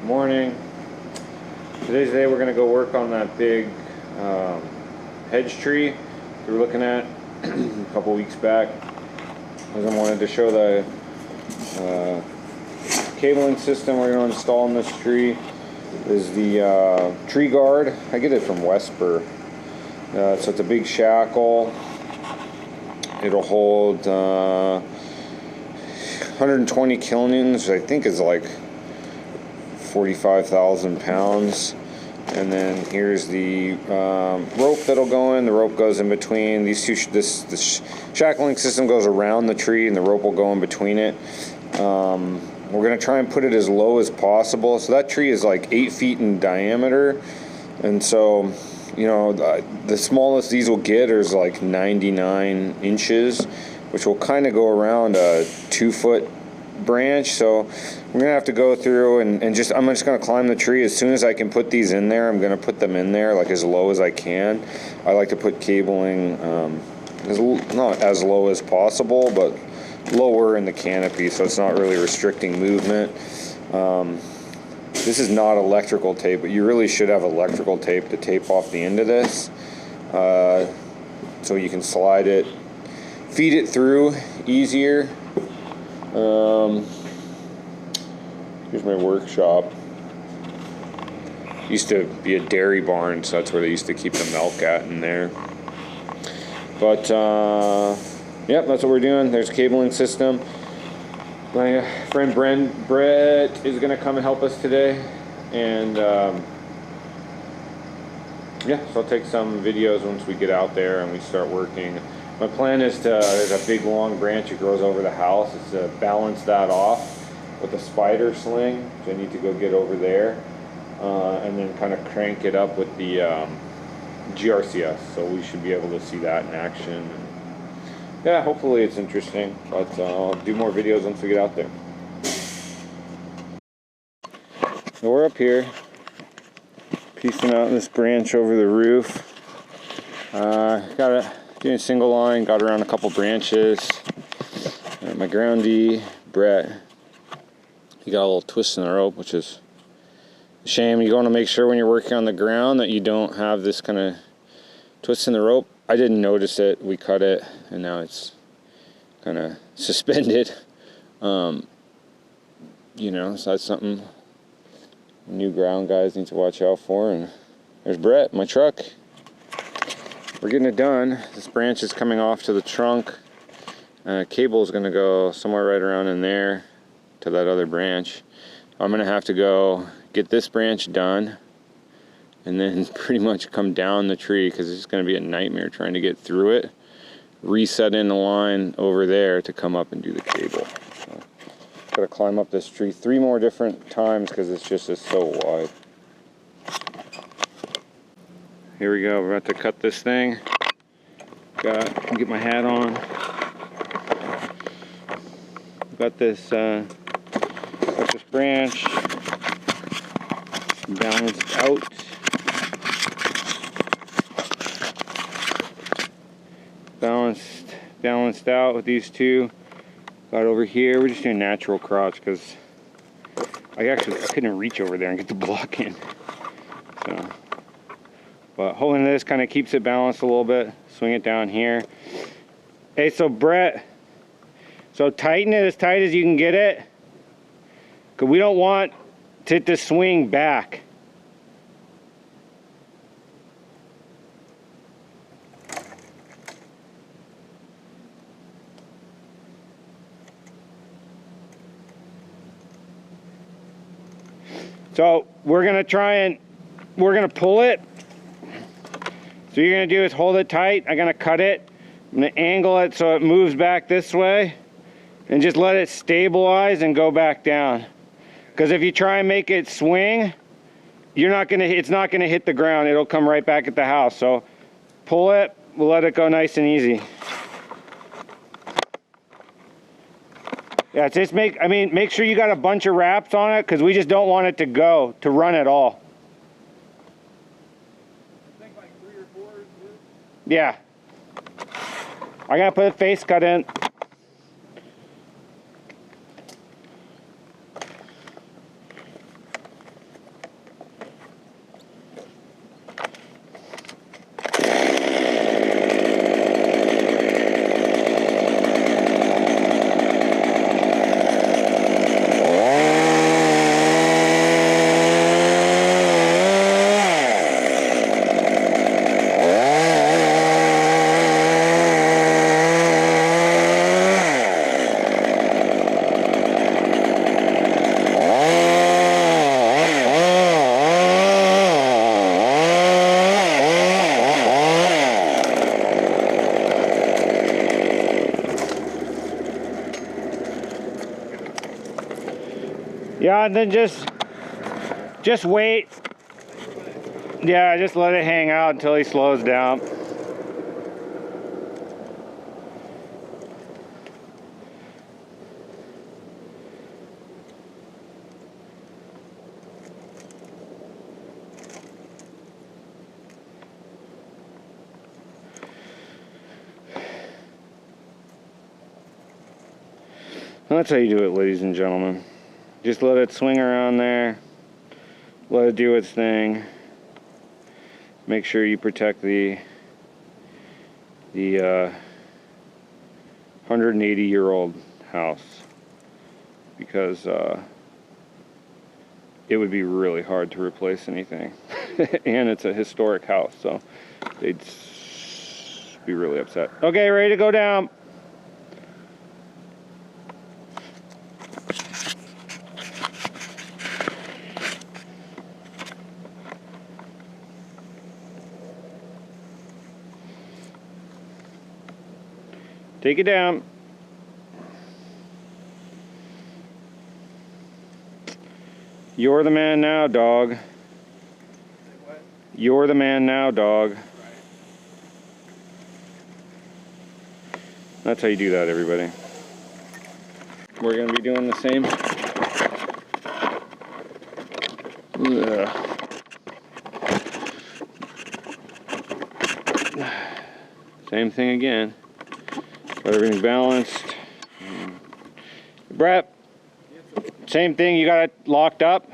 Morning. Today's the day we're going to go work on that big hedge tree we were looking at a couple weeks back. I wanted to show the cabling system we're going to install in this tree. Is the tree guard. I get it from Westbur. So it's a big shackle. It'll hold 120 kilonewtons, I think is like 45,000 pounds. And then here's the rope that'll go in. The rope goes in between these two. This shackling system goes around the tree, and the rope will go in between it. We're going to try and put it as low as possible. So that tree is like 8 feet in diameter, and so you know the smallest these will get is like 99 inches, which will kind of go around a 2-foot branch. So we're gonna have to go through and I'm just gonna climb the tree. As soon as I can put these in there, I'm gonna put them in there like as low as I can. I like to put cabling not as low as possible, but lower in the canopy so it's not really restricting movement. This is not electrical tape, but you really should have electrical tape to tape off the end of this, so you can slide it, feed it through easier. Here's my workshop. Used to be a dairy barn, so that's where they used to keep the milk at in there. But yep, that's what we're doing. There's a cabling system. My friend Brett is gonna come and help us today, and yeah, so I'll take some videos once we get out there and we start working. My plan is to, there's a big long branch that grows over the house, is to balance that off with a spider sling, which I need to go get over there, and then kind of crank it up with the GRCS, so we should be able to see that in action. Yeah, hopefully it's interesting, but I'll do more videos once we get out there. So we're up here, piecing out this branch over the roof. Doing single line, got around a couple branches. My groundie, Brett, he got a little twist in the rope, which is a shame. You want to make sure when you're working on the ground that you don't have this kind of twist in the rope. I didn't notice it. We cut it, and now it's kind of suspended. You know, so that's something new ground guys need to watch out for. And there's Brett, my truck. We're getting it done. This branch is coming off to the trunk. Cable is going to go somewhere right around in there to that other branch. I'm going to have to go get this branch done and then pretty much come down the tree because it's going to be a nightmare trying to get through it. Reset in the line over there to come up and do the cable. So, got to climb up this tree 3 more different times because it's just so wide. Here we go, we're about to cut this thing. Get my hat on. Got this branch balanced out. Balanced out with these two. Got over here, we're just doing natural crotch because I couldn't reach over there and get the block in. So. But holding this kind of keeps it balanced a little bit. Swing it down here. Hey, so Brett, so tighten it as tight as you can get it, because we don't want it to swing back. So we're gonna pull it. So what you're going to do is hold it tight. I'm going to cut it. I'm going to angle it so it moves back this way. And just let it stabilize and go back down. Because if you try and make it swing, it's not going to hit the ground. It'll come right back at the house. So pull it. We'll let it go nice and easy. Yeah, just make sure you got a bunch of wraps on it because we just don't want it to run at all. Yeah. I gotta put a face cut in. Yeah, and then just wait. Yeah, just let it hang out until he slows down. That's how you do it, ladies and gentlemen. Just let it swing around there. Let it do its thing. Make sure you protect the 180-year-old house, because it would be really hard to replace anything. And it's a historic house, so they'd be really upset. Okay, ready to go down. Take it down. You're the man now, dog. You're the man now, dog. That's how you do that, everybody. We're going to be doing the same. Same thing again. Got everything balanced. Brett, same thing, you got it locked up?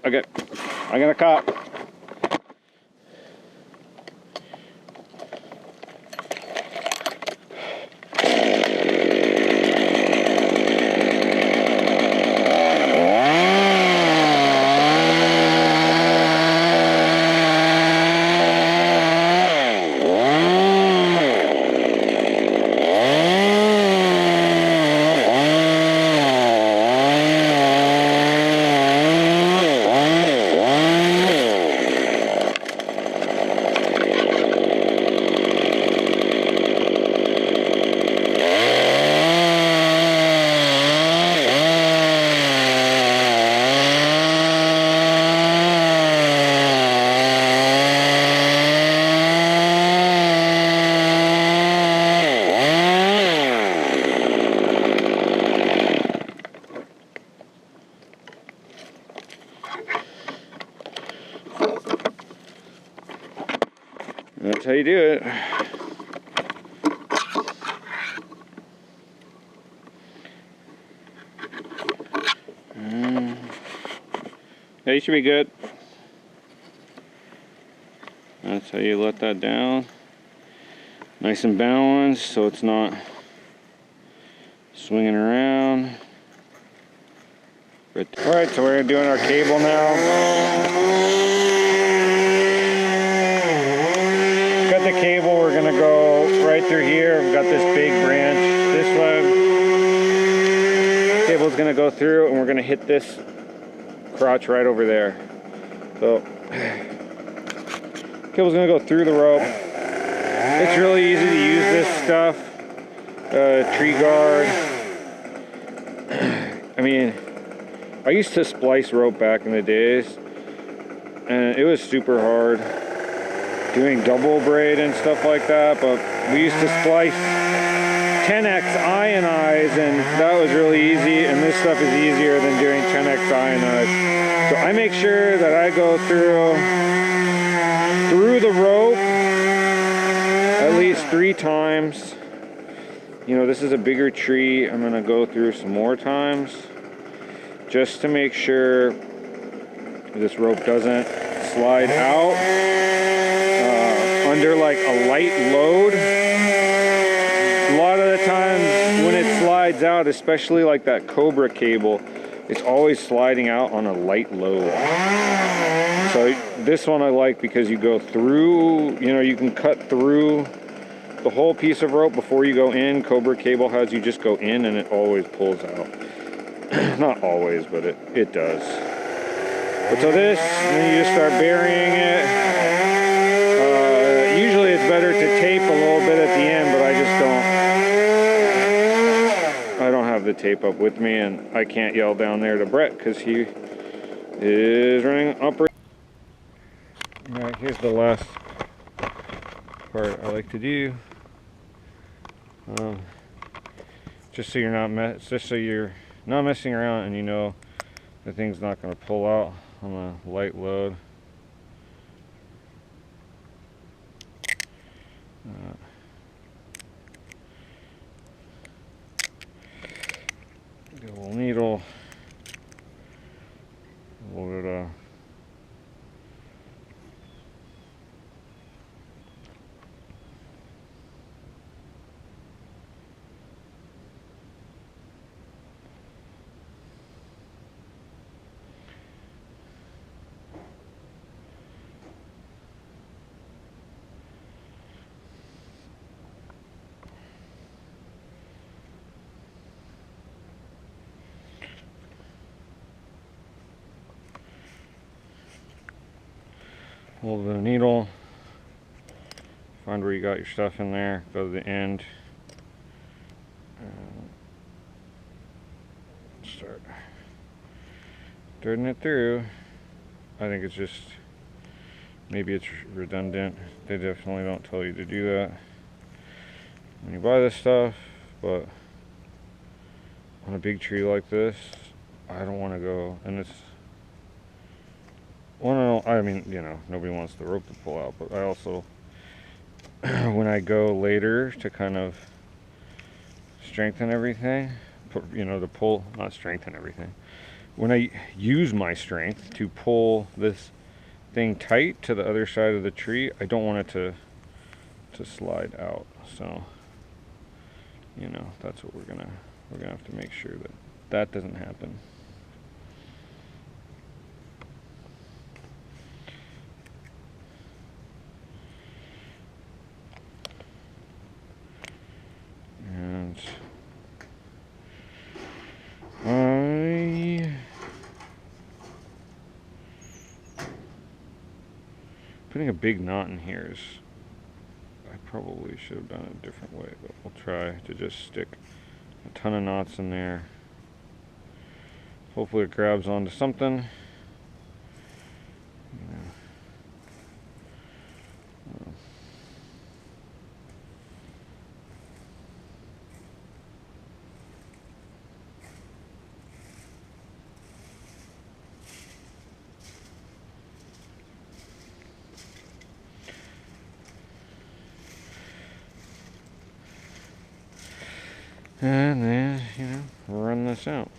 Okay, I'm gonna cut. That's how you do it. Yeah, you should be good. That's how you let that down. Nice and balanced so it's not swinging around. Alright, so we're doing our cable now. Got the cable, we're gonna go right through here. We've got this big branch this way. Cable's gonna go through and we're gonna hit this crotch right over there. So cable's gonna go through the rope. It's really easy to use this stuff. Tree guard. I mean, I used to splice rope back in the days, and it was super hard doing double braid and stuff like that, but we used to splice 10x ionize, and that was really easy, and this stuff is easier than doing 10x ionize. So I make sure that I go through the rope at least 3 times. You know, this is a bigger tree. I'm gonna go through some more times just to make sure this rope doesn't slide out under like a light load. A lot of the times when it slides out, especially like that Cobra cable, it's always sliding out on a light load. So this one I like because you go through, you know, you can cut through the whole piece of rope before you go in. Cobra cable has you just go in and it always pulls out. Not always, but it does. But so this, and then you just start burying it. Usually it's better to tape a little bit at the end, but I just don't. I don't have the tape up with me, and I can't yell down there to Brett because he is running operation. Alright, here's the last part I like to do. Just so you're not messing around, and you know the thing's not going to pull out on a light load. Get a little needle, a little bit of needle, find where you got your stuff in there, go to the end, start threading it through. I think it's just, maybe it's redundant. They definitely don't tell you to do that when you buy this stuff, but on a big tree like this, I don't want to go, and it's, well, I mean, you know, nobody wants the rope to pull out, but I also, when I go later to kind of strengthen everything, you know, to pull, not strengthen everything, when I use my strength to pull this thing tight to the other side of the tree, I don't want it to slide out. So, you know, that's what we're gonna have to make sure that doesn't happen. And putting a big knot in here is, I probably should have done it a different way, but we'll try to just stick a ton of knots in there. Hopefully it grabs onto something. And then, you know, run this out.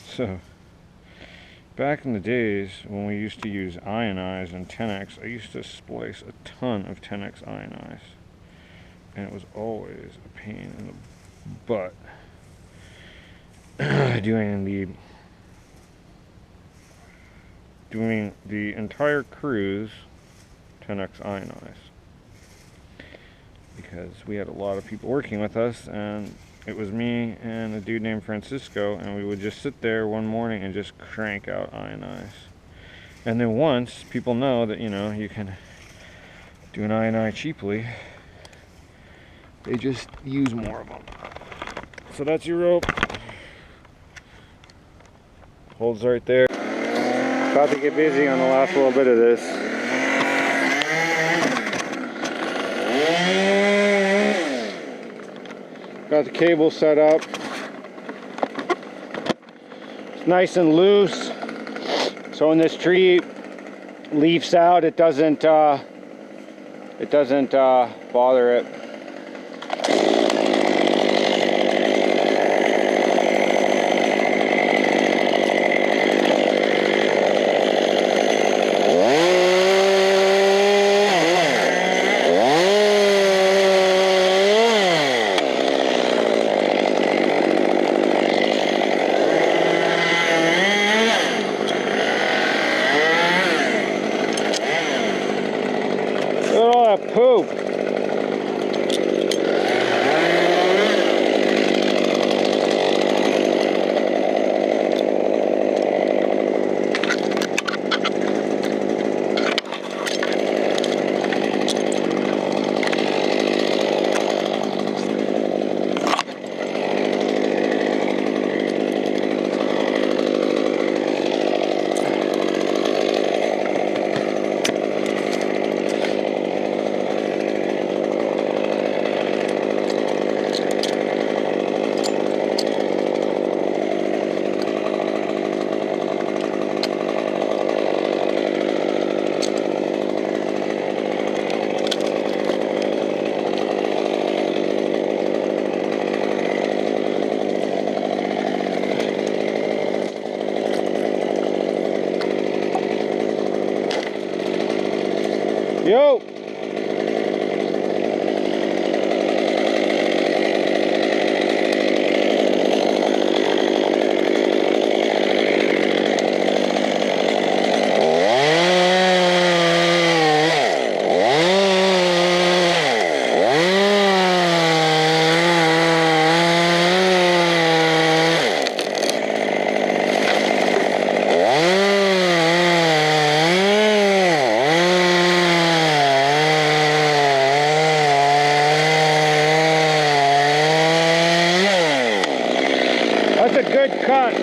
So, back in the days when we used to use ionize and 10x, I used to splice a ton of 10x ionize. And it was always a pain in the butt doing the entire cruise 10x ionize, because we had a lot of people working with us, and it was me and a dude named Francisco, and we would just sit there one morning and just crank out ionize. And then once people know that, you know, you can do an ionize cheaply, they just use more of them. So that's your rope. Holds right there. About to get busy on the last little bit of this. Got the cable set up. It's nice and loose. So when this tree leafs out, it doesn't bother it. Poop. Yo! That's a good cut.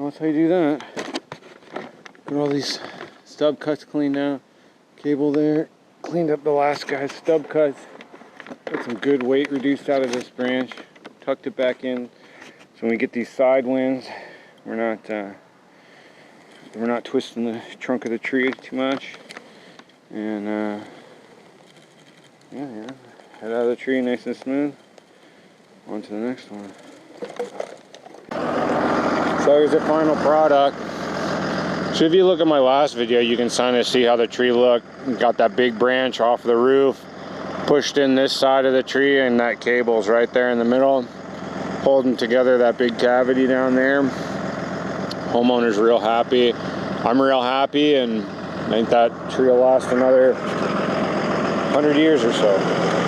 That's how you do that. Got all these stub cuts cleaned out. Cable there. Cleaned up the last guy's stub cuts. Got some good weight reduced out of this branch. Tucked it back in. So when we get these side winds, we're not twisting the trunk of the tree too much. And yeah, head out of the tree nice and smooth. On to the next one. So here's the final product. So if you look at my last video, you can kind of see how the tree looked. Got that big branch off the roof, pushed in this side of the tree, and that cable's right there in the middle, holding together that big cavity down there. Homeowner's real happy. I'm real happy, and I think that tree will last another 100 years or so.